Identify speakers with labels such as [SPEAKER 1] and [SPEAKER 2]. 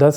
[SPEAKER 1] 10